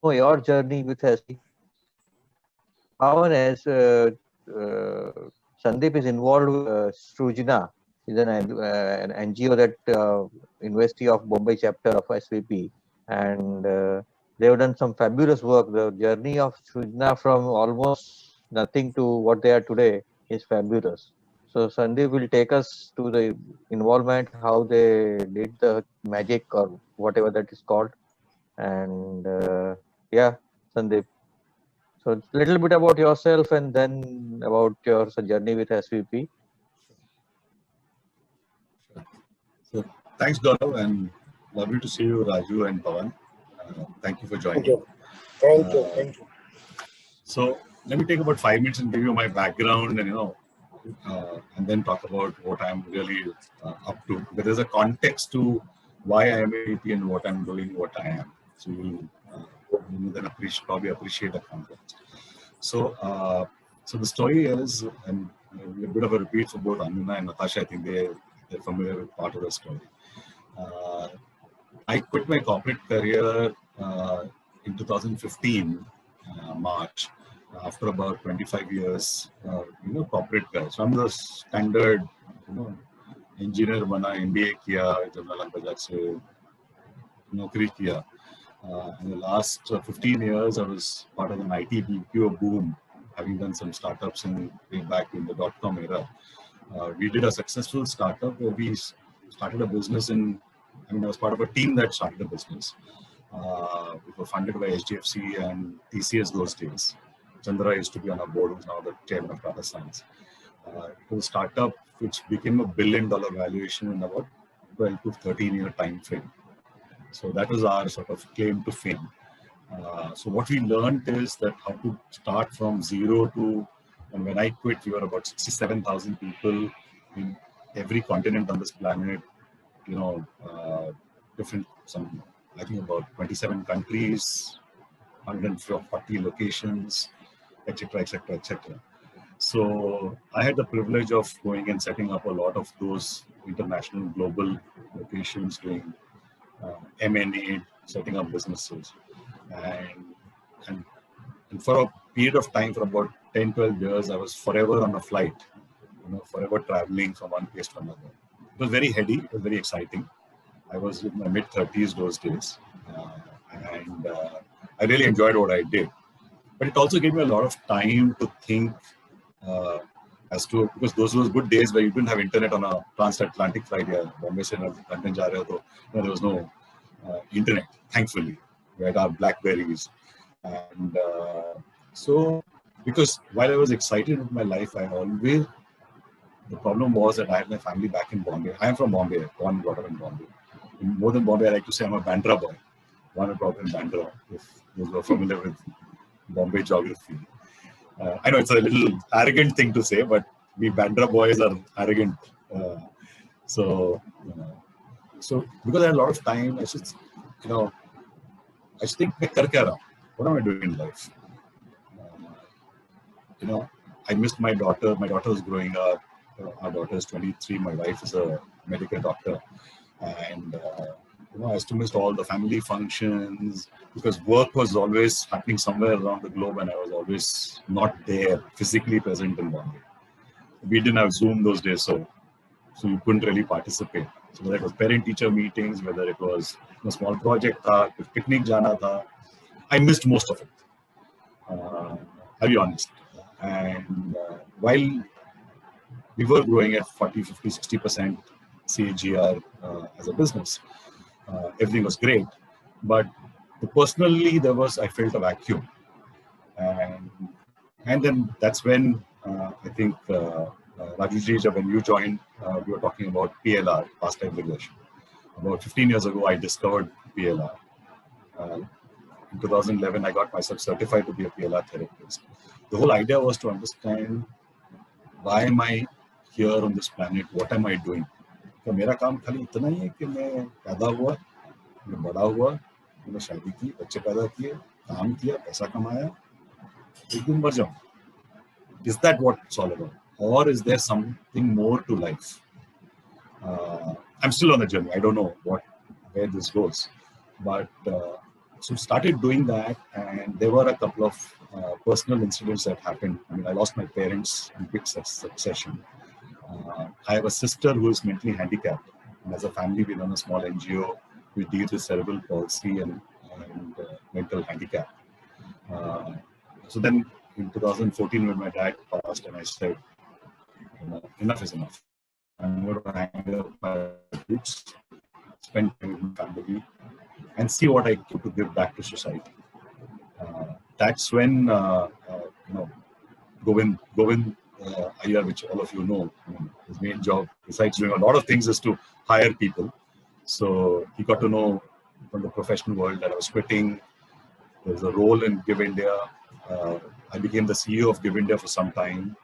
Your journey with SVP. Pawan, as Sandeep is involved with Srujna, is an NGO that University of Bombay chapter of SVP, and they have done some fabulous work. The journey of Srujna from almost nothing to what they are today is fabulous. So Sandeep will take us to the involvement, how they did the magic or whatever that is called, and yeah, Sandeep. So a little bit about yourself and then about your journey with SVP. So thanks, Gaurav, and lovely to see you, Raju and Pawan. Thank you for Thank joining. you. Thank you. Thank you. So let me take about 5 minutes and give you my background, and and then talk about what I'm really up to. But there's a context to why I am a VP and what I'm doing, what I am. So you'll then probably appreciate the context. So the story is, and a bit of a repeat for both Anjana and Natasha. I think they're familiar with part of the story. I quit my corporate career in 2015 March, after about 25 years, corporate guys. So I'm the standard, engineer बना, MBA किया, जमनालाल बजाज से नौकरी किया. In the last 15 years, I was part of an IT BPO boom, having done some startups way back in the .com era. We did a successful startup where we started a business I was part of a team that started a business. We were funded by HDFC and TCS those days. Chandra used to be on our board, who's now the chairman of Tata Sons. It was a startup which became $1 billion valuation in about 12 to 13 year time frame. So that was our sort of claim to fame. So what we learned is that how to start from zero to, and when I quit, we were about 67,000 people in every continent on this planet, I think about 27 countries, 140 locations, etc., etc., etc. So I had the privilege of going and setting up a lot of those international global locations, doing M&A, setting up businesses. And for a period of time, for about 10, 12 years, I was forever on a flight, forever traveling from one place to another. It was very heady, it was very exciting. I was in my mid-30s those days, and I really enjoyed what I did. But it also gave me a lot of time to think because those were good days where you didn't have internet on a transatlantic flight. Bombay se London ja rahe ho, there was no internet, thankfully. We had our Blackberries. And so, because while I was excited with my life, the problem was that I had my family back in Bombay. I am from Bombay, born and brought up in Bombay. More than Bombay, I like to say I'm a Bandra boy. Born and brought up in Bandra, if those who are familiar with Bombay geography. I know it's a little arrogant thing to say, but we Bandra boys are arrogant. So because I had a lot of time, I just think, what am I doing in life? I missed my daughter. My daughter was growing up. Our daughter is 23. My wife is a medical doctor. And I used to miss all the family functions because work was always happening somewhere around the globe and I was always not there, physically present in Bombay. We didn't have Zoom those days, so you couldn't really participate. So whether it was parent-teacher meetings, whether it was a small project, picnic jana tha, I missed most of it. I'll be honest. And while we were growing at 40, 50, 60% CAGR as a business, everything was great. But personally, I felt a vacuum. And then that's when I think Rajuji, when you joined, we were talking about PLR, past life regression. About 15 years ago, I discovered PLR. In 2011, I got myself certified to be a PLR therapist. The whole idea was to understand why am I here on this planet? What am I doing? तो मेरा काम खाली इतना ही है कि मैं पैदा हुआ, मैं बड़ा हुआ, मैंने शादी की, बच्चे पैदा किए, काम किया, पैसा कमाया, एक दिन मर जाऊं. Is that what it's all about? Or is there something more to life? I'm still on the journey. I don't know where this goes. But So started doing that, and there were a couple of personal incidents that happened. I mean, I lost my parents in quick succession. I have a sister who is mentally handicapped, and as a family, we run a small NGO. We deal with cerebral palsy and mental handicap. So then, in 2014, when my dad passed, and I said, enough is enough. I'm going to hang up my boots, spend time with my family, and see what I can to give back to society. That's when Govind Iyer, which all of you know, his main job, besides doing a lot of things, is to hire people. So he got to know from the professional world that I was quitting. There was a role in Give India. I became the CEO of Give India for some time.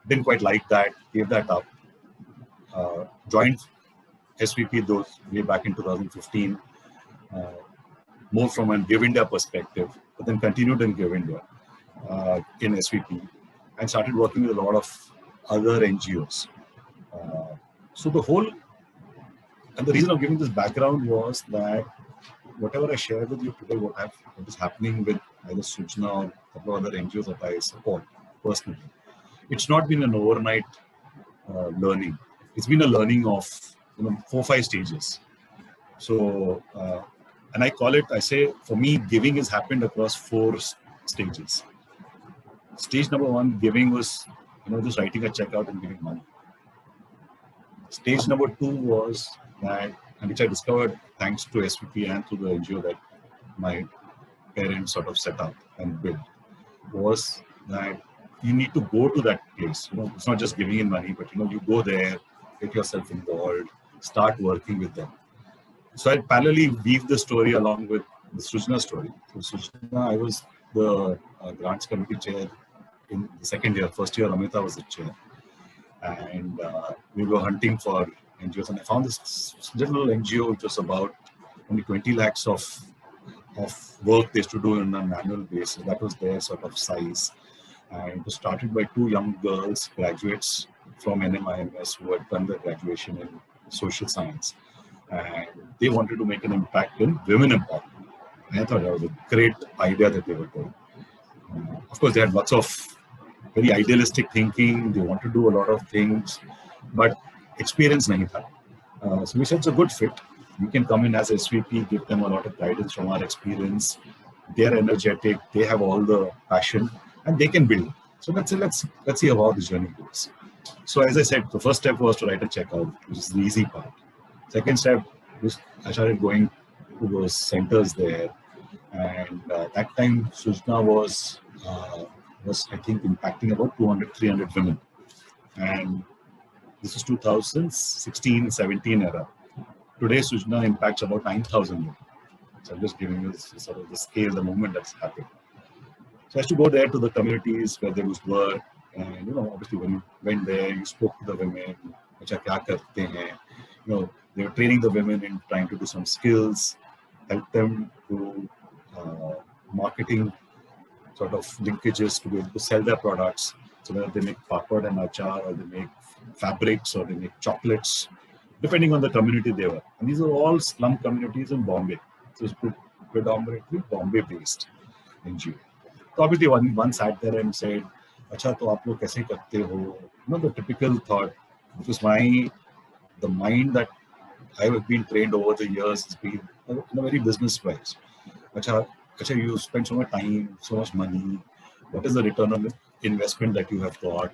Didn't quite like that, gave that up. Joined SVP those way back in 2015, more from a Give India perspective, but then continued in Give India in SVP and started working with a lot of other NGOs. So the whole, and the reason of giving this background was that whatever I shared with you today, what is happening with either Srujna or a couple of other NGOs that I support personally, it's not been an overnight learning. It's been a learning of 4 or 5 stages. So, and I call it, I say, for me, giving has happened across 4 stages. Stage number 1, giving was, just writing a check out and giving money. Stage number 2 was that, and which I discovered thanks to SVP and to the NGO that my parents sort of set up and built, was that you need to go to that place. It's not just giving in money, but you go there, get yourself involved, start working with them. So I parallelly weave the story along with the Srujna story. So Srujna, I was the grants committee chair in the second year. First year, Amita was the chair. And we were hunting for NGOs. And I found this little NGO which was about only 20 lakhs of work they used to do on an annual basis. That was their sort of size. And it was started by 2 young girls, graduates from NMIMS, who had done their graduation in social science. And they wanted to make an impact in women empowerment. And I thought that was a great idea that they were doing. Of course, they had lots of very idealistic thinking. They want to do a lot of things, but experience nahi tha. So we said it's a good fit. We can come in as SVP, give them a lot of guidance from our experience. They're energetic. They have all the passion, and they can build. So let's see how the journey goes. So as I said, the first step was to write a checkout, which is the easy part. Second step was I started going to those centers there, and that time Srujna was I think impacting about 200, 300 women, and this is 2016-17 era. Today Srujna impacts about 9,000 women. So I'm just giving you sort of the scale, the movement that's happened. So I used to go there to the communities where there was work, and obviously when you went there, you spoke to the women. Acha kya karte hain? They were training the women in trying to do some skills, help them to marketing sort of linkages to be able to sell their products. So whether they make papad and achar, or they make fabrics, or they make chocolates, depending on the community they were. And these are all slum communities in Bombay. So it's predominantly Bombay-based NGO. So obviously one sat there and said, "Acha, to aap log kaise karte ho?" The typical thought, because the mind that I have been trained over the years has been very business-wise. Acha, you spend so much time, so much money. What is the return on investment that you have got?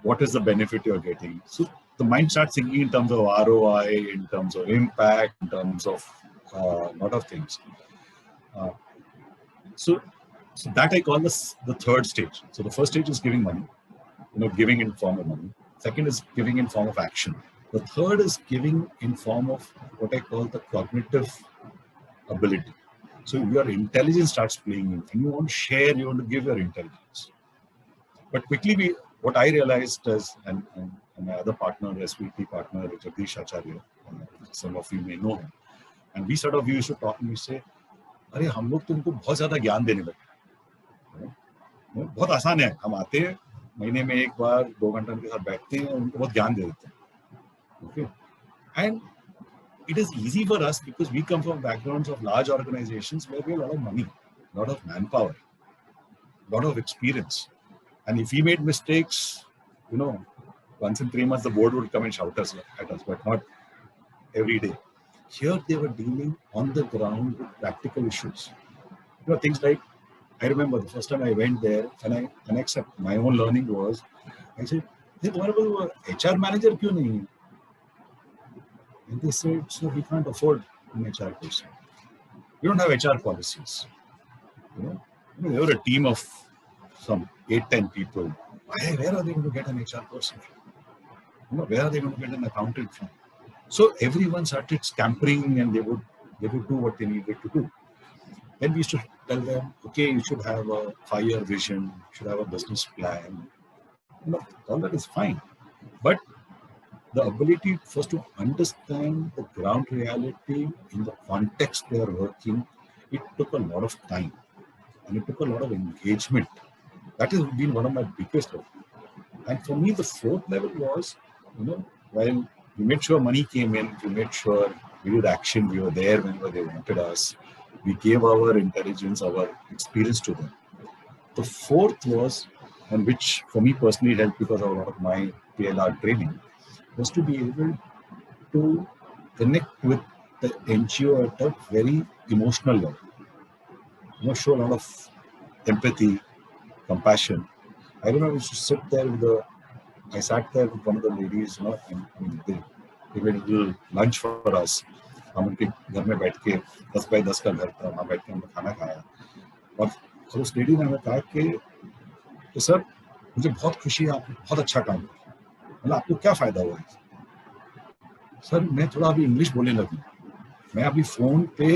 What is the benefit you're getting? So the mind starts thinking in terms of ROI, in terms of impact, in terms of a lot of things. So that I call this the third stage. So the first stage is giving money, giving in form of money. Second is giving in form of action. The third is giving in form of what I call the cognitive ability. So your intelligence starts playing in, and you want to share, you want to give your intelligence. But quickly, what I realized is, and my other partner, SVP partner, Jagdish Acharya, some of you may know him, and we used to talk and we say, "अरे हम लोग तुमको बहुत ज़्यादा ज्ञान देने लगे, बहुत आसान है, हम आते हैं महीने में एक बार 2 घंटे उनके साथ बैठते हैं, उनको बहुत ज्ञान दे देते हैं." Okay, and it is easy for us because we come from backgrounds of large organizations where we have a lot of money, a lot of manpower, a lot of experience. And if we made mistakes, once in 3 months the board would come and shout at us, but not every day. Here they were dealing on the ground with practical issues. Things like, I remember the first time I went there, and I accept my own learning was, I said, hey, तुम्हारे पास HR manager क्यों नहीं है? And they said, so we can't afford an HR person. We don't have HR policies. They were a team of some 8-10 people. Where are they going to get an HR person from? Where are they going to get an accountant from? So everyone started scampering, and they would do what they needed to do. Then we used to tell them, okay, you should have a 5-year vision, you should have a business plan. All that is fine. But the ability first to understand the ground reality in the context they are working, it took a lot of time, and it took a lot of engagement. That has been one of my biggest levels. And for me, the fourth level was, while we made sure money came in, we made sure we did action, we were there whenever they wanted us, we gave our intelligence, our experience to them. The fourth was, and which for me personally helped because of a lot of my PLR training, was to be able to connect with the NGO at a very emotional level. Show a lot of empathy, compassion. I remember I used to sit there I sat there with one of the ladies, and they made a little lunch for us. हम उनके घर में बैठ के 10 by 10 का घर था, वहाँ बैठ के हमने खाना खाया, और उस लेडी ने हमें कहा कि सर मुझे बहुत खुशी है, आपने बहुत अच्छा काम किया, मतलब आपको क्या फायदा हुआ है? सर मैं थोड़ा अभी इंग्लिश बोलने लगी, मैं अभी फोन पे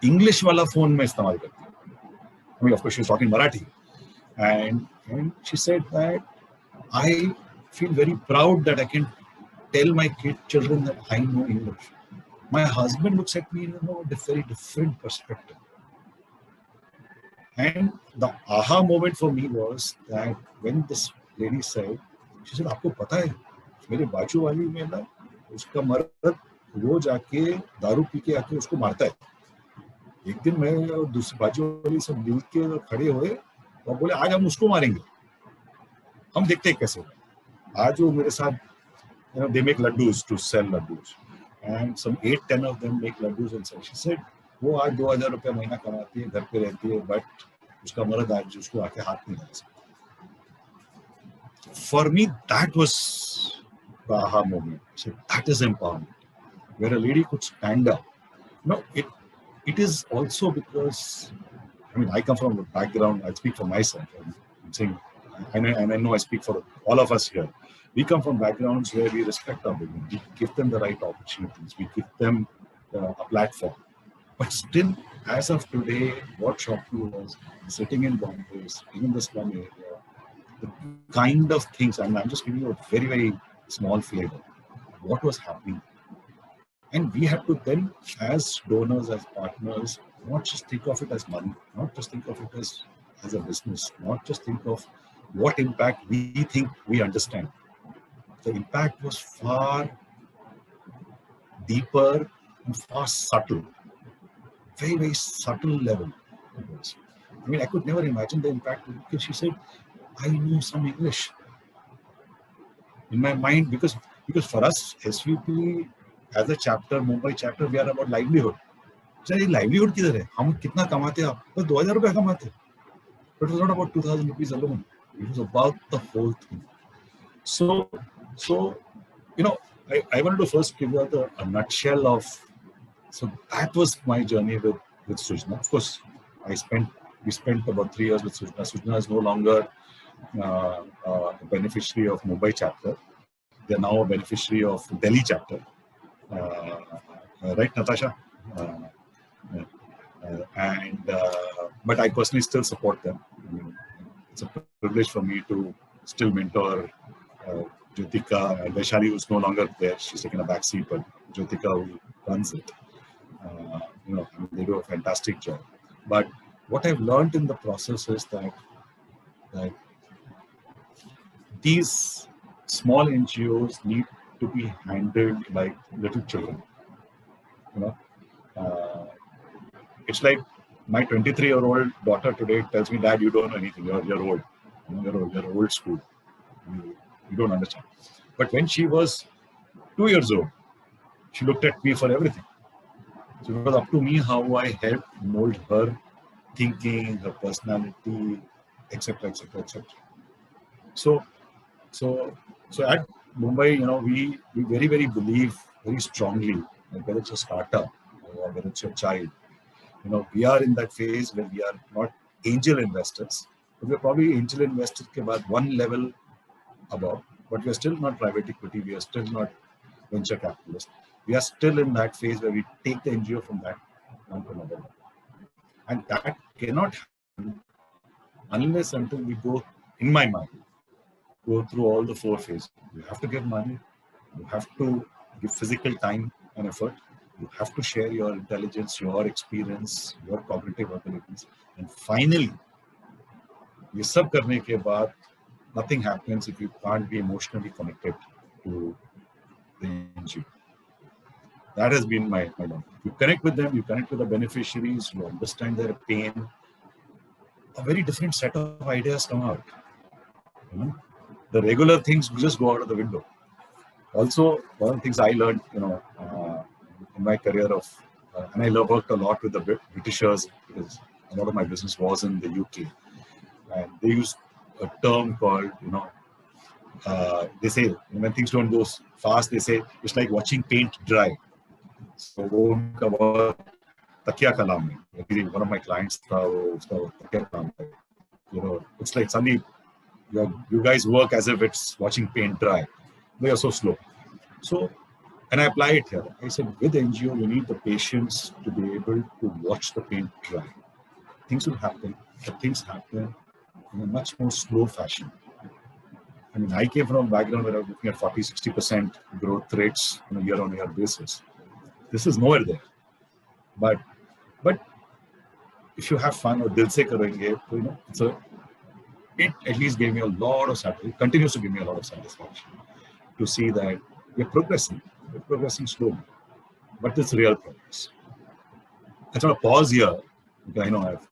इंग्लिश वाला फोन में इस्तेमाल करती हूँ. Of course she was talking Marathi, and she said that I feel very proud that I can tell my children that I know English. My husband looks at me in a very different perspective. And the aha moment for me was that when this lady said, she said, आपको पता है मेरे बाजू वाली में ना उसका मर्द रोज आके दारू पी के आके उसको मारता है. एक दिन मैं और दूसरी बाजू वाली सब मिल के खड़े हुए और बोले आज हम उसको मारेंगे, हम देखते हैं कैसे. आज वो मेरे साथ, they make laddus to sell laddus, and some 8-10 of them make laddus and sell. She said वो आज 2000 रुपया महीना कमाती है, घर पे रहती है, बट उसका मर्द आज उसको आके हाथ नहीं लगा सकता. For me, that was the aha moment. So that is empowerment, where a lady could stand up. It is also because, I come from a background, I speak for myself, I'm saying, and I know I speak for all of us here. We come from backgrounds where we respect our women, we give them the right opportunities, we give them a platform. But still, as of today, what shocked me was sitting in Bombay, in the slum area, the kind of things, I'm just giving you a very, very small flavor, what was happening. And we have to then, as donors, as partners, not just think of it as money, not just think of it as a business, not just think of what impact we think we understand. The impact was far deeper and far subtle, very, very subtle level. I could never imagine the impact because she said, I know some English. In my mind, because for us, SVP as a chapter, Mumbai chapter, we are about livelihood. So livelihood किधर है? हम कितना कमाते हैं? आप बस 2000 रुपया कमाते हैं. But it was not about 2000 rupees alone. It was about the whole thing. So I wanted to first give you a nutshell of. So that was my journey with Srujna. Of course, we spent about 3 years with Srujna. Srujna is no longer a beneficiary of Mumbai chapter. They are now a beneficiary of Delhi chapter. Right, Natasha? But I personally still support them. It's a privilege for me to still mentor Jyotika and Vaishali, who's no longer there. She's taken a back seat, but Jyotika, who runs it, they do a fantastic job. But what I've learned in the process is that these small NGOs need to be handled like little children. You know, uh, it's like my 23-year-old daughter today tells me, "Dad, you don't know anything. You're old. You're old school. You don't understand." But when she was 2 years old, she looked at me for everything. So it was up to me how I helped mold her thinking, her personality, etc., etc., etc. So, so, so at Mumbai, we very, very believe very strongly that whether it's a startup or whether it's your child, we are in that phase where we are not angel investors, but we're probably angel investors ke baad one level above, but we're still not private equity, we are still not venture capitalists. We are still in that phase where we take the NGO from that one to another. And that cannot happen unless until we go, in my mind, go through all the four phases. You have to give money, you have to give physical time and effort, you have to share your intelligence, your experience, your cognitive abilities, and finally, ये सब करने के बाद, nothing happens if you can't be emotionally connected to the NGO. That has been my life. You connect with them, you connect with the beneficiaries, you understand their pain. A very different set of ideas come out. The regular things just go out of the window. Also, one of the things I learned, in my career and I worked a lot with the Britishers because a lot of my business was in the UK, and they used a term called, they say when things don't go fast, they say it's like watching paint dry. So takia kalam hai. One of my clients it's like Sandeep, you guys work as if it's watching paint dry. They are so slow. So, and I apply it here. I said, with NGO, you need the patience to be able to watch the paint dry. Things will happen, but things happen in a much more slow fashion. I mean, I came from a background where I was looking at 40-60% growth rates on a year-on-year basis. This is nowhere there. But if you have fun or dil se karenge, it at least gave me a lot of satisfaction. It continues to give me a lot of satisfaction to see that we're progressing slowly, but it's real progress. I just want to pause here because I know I've